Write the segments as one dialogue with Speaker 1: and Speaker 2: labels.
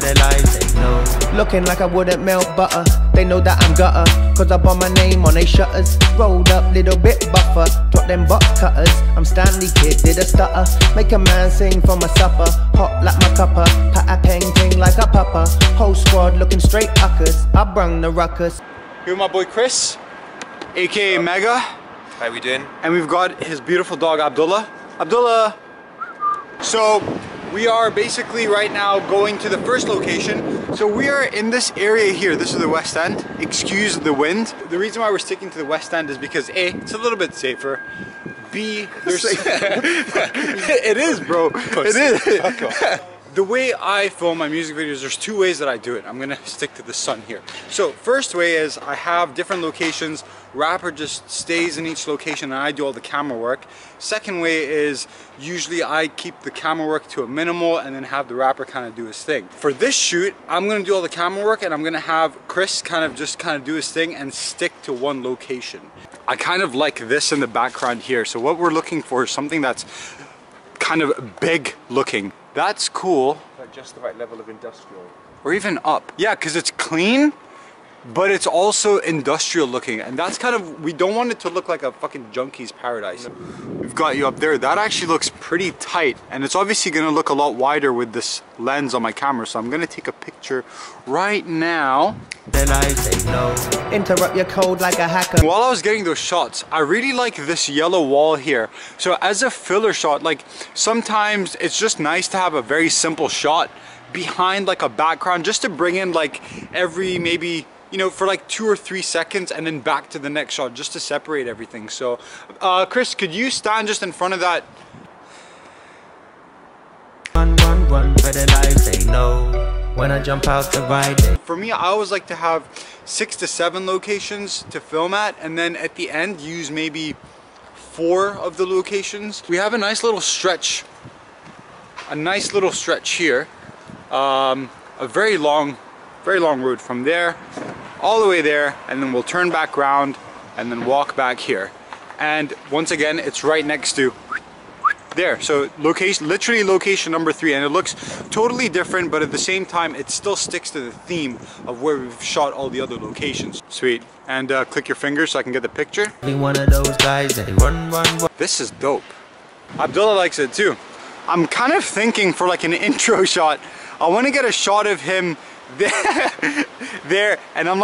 Speaker 1: they lie, they know. Looking like I wouldn't melt butter. They know that I'm gutter, cause I bought my name on they shutters. Rolled up, little bit buffer, drop them butt cutters. I'm Stanley Kid, did a stutter. Make a man sing for my supper. Hot like my cuppa, pat a painting like a pupper. Whole squad looking straight uckers. I brung the ruckus.
Speaker 2: Here with my boy Chris, aka Mega.
Speaker 3: How we doing?
Speaker 2: And we've got his beautiful dog Abdullah. Abdullah! So we are basically right now going to the first location. So we are in this area here. This is the West End. Excuse the wind. The reason why we're sticking to the West End is because A, it's a little bit safer. B, there's it is, bro. It is. The way I film my music videos, there's two ways that I do it. I'm gonna stick to the sun here. So first way is I have different locations. Rapper just stays in each location and I do all the camera work. Second way is usually I keep the camera work to a minimal and then have the rapper kind of do his thing. For this shoot, I'm gonna do all the camera work and I'm gonna have Chris kind of do his thing and stick to one location. I kind of like this in the background here. So what we're looking for is something that's kind of big looking. That's cool.
Speaker 3: Like just the right level of industrial.
Speaker 2: Or even up. Yeah, because it's clean, but it's also industrial looking. And that's kind of, we don't want it to look like a fucking junkie's paradise. We've got you up there. That actually looks pretty tight. And it's obviously gonna look a lot wider with this lens on my camera. So I'm gonna take a picture right now.
Speaker 1: Then I say no. Interrupt your code like a hacker.
Speaker 2: While I was getting those shots, I really like this yellow wall here. So as a filler shot, like sometimes it's just nice to have a very simple shot behind like a background just to bring in like every maybe, you know, for like 2 or 3 seconds and then back to the next shot just to separate everything. So Chris, could you stand just in front of that?
Speaker 1: Run, for the life they know. When I jump out the ride.
Speaker 2: For me, I always like to have 6 to 7 locations to film at, and then at the end use maybe 4 of the locations. We have a nice little stretch here. A very long road from there all the way there, and then we'll turn back around and then walk back here. And once again, it's right next to there. So literally location number 3, and it looks totally different, but at the same time it still sticks to the theme of where we've shot all the other locations. Sweet. And click your fingers so I can get the picture.
Speaker 1: Be one of those guys that run.
Speaker 2: This is dope. Abdullah likes it too. I'm kind of thinking for like an intro shot, I want to get a shot of him there, and I'm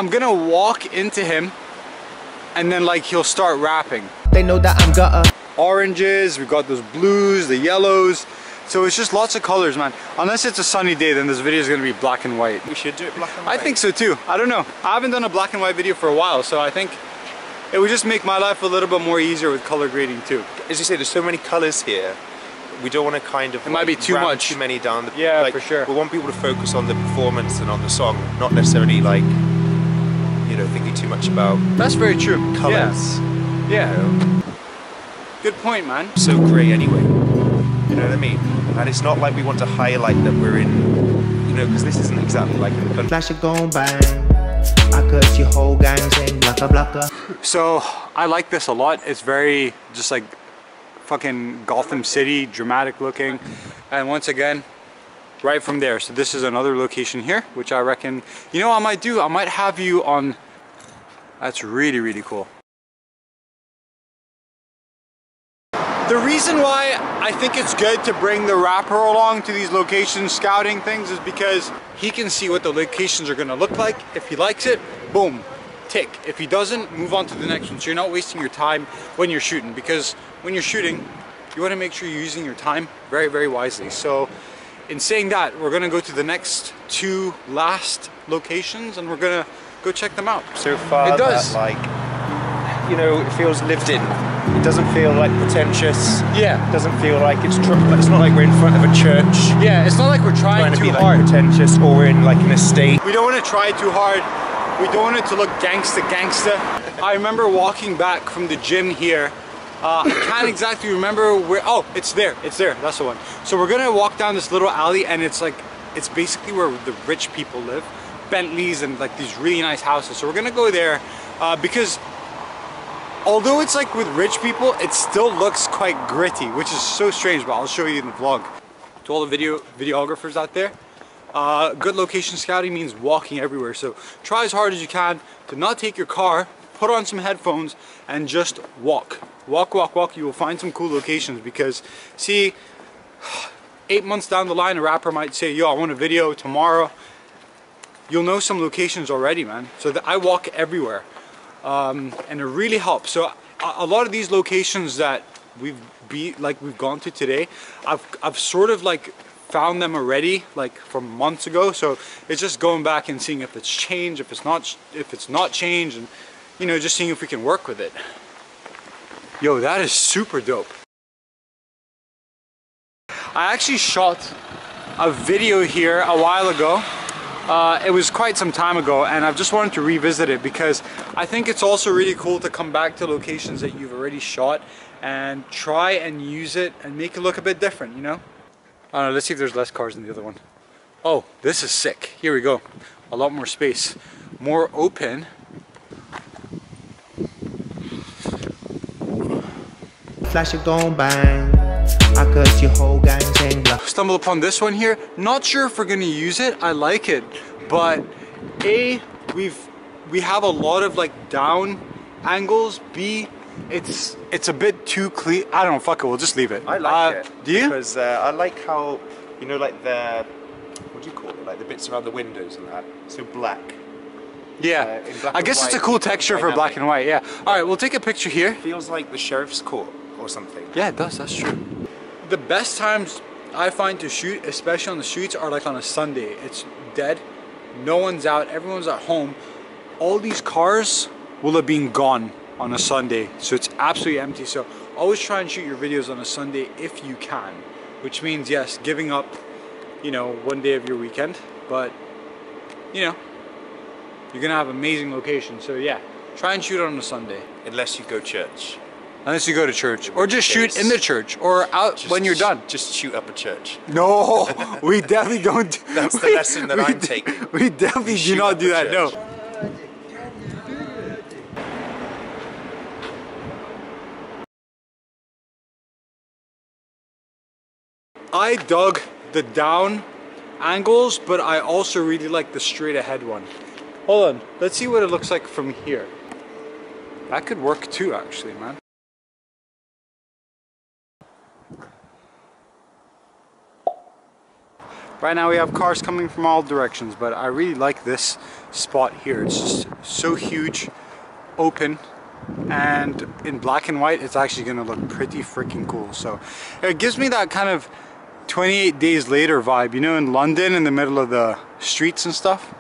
Speaker 2: gonna walk into him and then like he'll start rapping.
Speaker 1: They know that I'm gutter.
Speaker 2: Oranges, we've got those blues, the yellows, so it's just lots of colors, man. Unless it's a sunny day, then this video is going to be black and white.
Speaker 3: We should do it black and white.
Speaker 2: I think so too. I don't know, I haven't done a black and white video for a while, so I think it would just make my life a little bit more easier with color grading too.
Speaker 3: As you say, there's so many colors here. We don't want to kind of,
Speaker 2: it might be too much,
Speaker 3: too many down the,
Speaker 2: yeah,
Speaker 3: like,
Speaker 2: for sure.
Speaker 3: We want people to focus on the performance and on the song, not necessarily like, you know, thinking too much about,
Speaker 2: that's very true,
Speaker 3: colors.
Speaker 2: Yeah.
Speaker 3: You know?
Speaker 2: Good point, man.
Speaker 3: So grey anyway, you know what I mean? And it's not like we want to highlight that we're in, you know, because this isn't exactly like in the country.
Speaker 1: Flash it gon' bang. I curse your whole gang saying blocker.
Speaker 2: So I like this a lot. It's very just like fucking Gotham City, dramatic looking. And once again, right from there. So this is another location here, which I reckon, you know what I might have you on. That's really, really cool. The reason why I think it's good to bring the rapper along to these locations, scouting things, is because he can see what the locations are gonna look like. If he likes it, boom, tick. If he doesn't, move on to the next one. So you're not wasting your time when you're shooting, because when you're shooting, you wanna make sure you're using your time very, very wisely. So in saying that, we're gonna go to the next 2 last locations and we're gonna go check them out.
Speaker 3: So far,
Speaker 2: it does.
Speaker 3: That, like, you know, it feels lived in. It doesn't feel like pretentious.
Speaker 2: Yeah.
Speaker 3: It doesn't feel like it's not like we're in front of a church.
Speaker 2: Yeah, it's not like we're trying
Speaker 3: to
Speaker 2: too
Speaker 3: be
Speaker 2: hard.
Speaker 3: Like pretentious, or we're in like an estate.
Speaker 2: We don't want to try too hard. We don't want it to look gangsta. I remember walking back from the gym here. I can't exactly remember where. Oh, it's there. That's the one. So we're gonna walk down this little alley, and it's basically where the rich people live, Bentleys and like these really nice houses. So we're gonna go there because although it's like with rich people, it still looks quite gritty, which is so strange, but I'll show you in the vlog. To all the videographers out there, Good location scouting means walking everywhere. So try as hard as you can to not take your car, put on some headphones, and just walk. Walk, walk, walk. You will find some cool locations because, see, 8 months down the line, a rapper might say, yo, I want a video tomorrow. You'll know some locations already, man. So I walk everywhere. And it really helps. So a lot of these locations that we've gone to today, I've sort of like found them already, like from months ago. So it's just going back and seeing if it's changed, if it's not changed, and you know, just seeing if we can work with it. Yo, that is super dope. I actually shot a video here a while ago. It was quite some time ago, and I've just wanted to revisit it because I think it's also really cool to come back to locations that you've already shot and try and use it and make it look a bit different, you know? I don't know, let's see if there's less cars than the other one. Oh, this is sick. Here we go. A lot more space. More open.
Speaker 1: Flash it gon' bang. I cuss your whole gang thing.
Speaker 2: Stumble upon this one here. Not sure if we're gonna use it. I like it, but A, we have a lot of like down angles. B, it's a bit too clean. I don't know. Fuck it. We'll just leave it.
Speaker 3: I like it.
Speaker 2: Do you?
Speaker 3: Because I like how, you know, like the, what do you call it? Like the bits around the windows and that. So black.
Speaker 2: Yeah.
Speaker 3: Black
Speaker 2: I guess it's a cool texture for black and white. Yeah. All right. We'll take a picture here.
Speaker 3: Feels like the sheriff's court or something.
Speaker 2: Yeah, it does. That's true. The best times I find to shoot, especially on the streets, are like on a Sunday. It's dead. No one's out. Everyone's at home. All these cars will have been gone on a Sunday, so it's absolutely empty. So always try and shoot your videos on a Sunday if you can, which means, yes, giving up, you know, one day of your weekend, but you know, you're gonna have amazing locations. So yeah, try and shoot it on a Sunday.
Speaker 3: Unless you go church.
Speaker 2: Unless you go to church, or just shoot in the church, or out when you're done.
Speaker 3: Just shoot up a church.
Speaker 2: No, we definitely don't.
Speaker 3: That's the lesson that I'm taking.
Speaker 2: We definitely do not do that. No. I dug the down angles, but I also really like the straight ahead one. Hold on, let's see what it looks like from here. That could work too, actually, man. Right now we have cars coming from all directions, but I really like this spot here. It's just so huge, open, and in black and white it's actually going to look pretty freaking cool. So it gives me that kind of 28 Days Later vibe, you know, in London in the middle of the streets and stuff.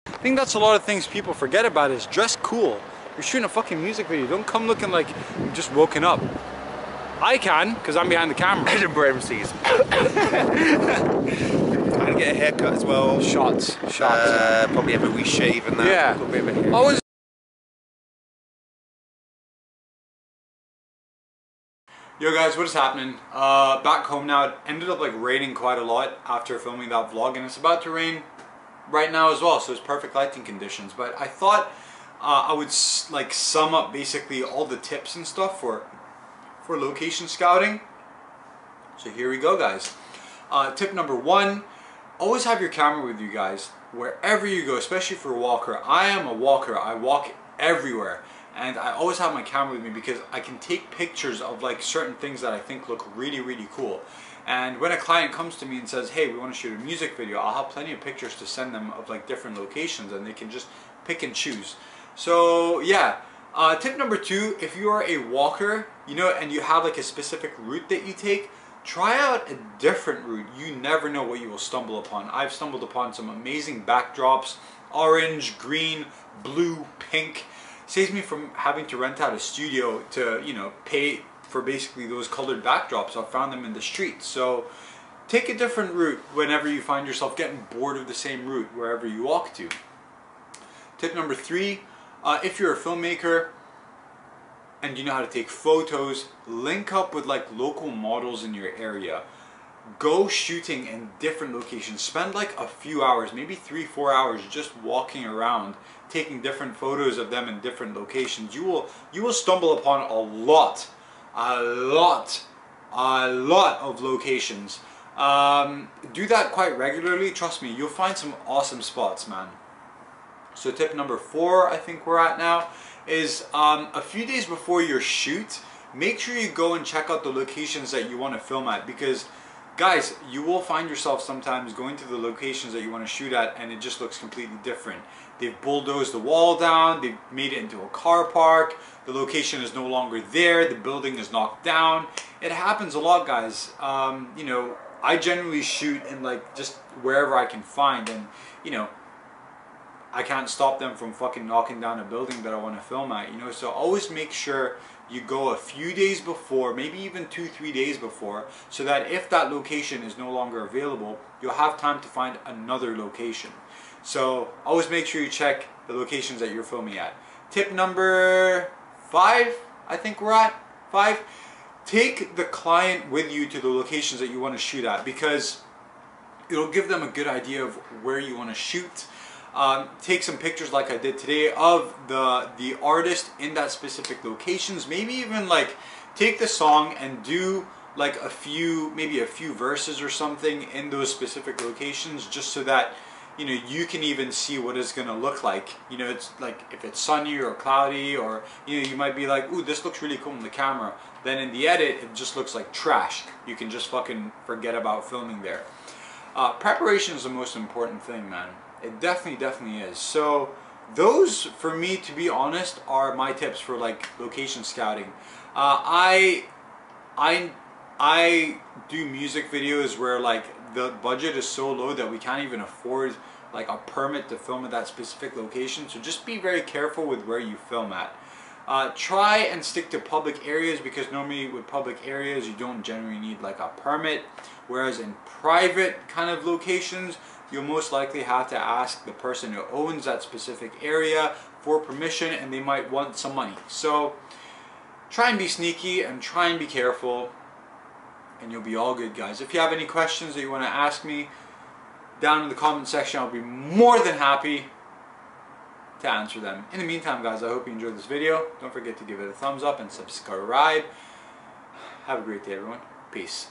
Speaker 2: I think that's a lot of things people forget about is dress cool. You're shooting a fucking music video. Don't come looking like you've just woken up. I can, because I'm behind the camera.
Speaker 3: Edinburgh MCs. I'm gonna get a haircut as well.
Speaker 2: Shots.
Speaker 3: Probably have a wee shave and that.
Speaker 2: Yeah.
Speaker 3: A little bit of a hair.
Speaker 2: Always. Yo guys, what is happening? Back home now. It ended up like raining quite a lot after filming that vlog, and it's about to rain right now as well, so it's perfect lighting conditions. But I thought I would like sum up basically all the tips and stuff for location scouting. So here we go, guys. Tip number 1, always have your camera with you guys wherever you go, especially for a walker. I am a walker. I walk everywhere, and I always have my camera with me because I can take pictures of like certain things that I think look really, really cool. And when a client comes to me and says, hey, we want to shoot a music video, I'll have plenty of pictures to send them of like different locations, and they can just pick and choose. So yeah. Tip number 2, if you are a walker, you know, and you have like a specific route that you take, try out a different route. You never know what you will stumble upon. I've stumbled upon some amazing backdrops, orange, green, blue, pink. Saves me from having to rent out a studio to, you know, pay for basically those colored backdrops. I've found them in the streets. So take a different route whenever you find yourself getting bored of the same route wherever you walk to. Tip number 3, if you're a filmmaker and you know how to take photos, link up with like local models in your area. Go shooting in different locations. Spend like a few hours, maybe 3-4 hours just walking around, taking different photos of them in different locations. You will stumble upon a lot of locations Do that quite regularly. Trust me, you'll find some awesome spots, man. So tip number 4, I think we're at now, is a few days before your shoot, make sure you go and check out the locations that you want to film at, because guys, you will find yourself sometimes going to the locations that you want to shoot at and it just looks completely different. They've bulldozed the wall down, they've made it into a car park, the location is no longer there, the building is knocked down. It happens a lot, guys. You know, I generally shoot in like just wherever I can find, and you know, I can't stop them from fucking knocking down a building that I want to film at, you know. So always make sure you go a few days before, maybe even 2-3 days before, so that if that location is no longer available, you'll have time to find another location. So always make sure you check the locations that you're filming at. Tip number 5, I think we're at 5. Take the client with you to the locations that you want to shoot at, because it'll give them a good idea of where you want to shoot. Take some pictures like I did today of the artist in that specific locations. Maybe even like take the song and do like maybe a few verses or something in those specific locations, just so that you know you can even see what it's gonna look like. You know, it's like if it's sunny or cloudy, or you know, you might be like, ooh, this looks really cool in the camera, then in the edit it just looks like trash. You can just fucking forget about filming there. Preparation is the most important thing, man. It definitely is. So those, for me, to be honest, are my tips for like location scouting. I do music videos where like the budget is so low that we can't even afford like a permit to film at that specific location. So just be very careful with where you film at. Try and stick to public areas, because normally with public areas you don't generally need like a permit, whereas in private kind of locations you'll most likely have to ask the person who owns that specific area for permission, and they might want some money. So try and be sneaky and try and be careful, and you'll be all good, guys. If you have any questions that you want to ask me down in the comment section, I'll be more than happy to answer them. In the meantime, guys, I hope you enjoyed this video. Don't forget to give it a thumbs up and subscribe. Have a great day, everyone. Peace.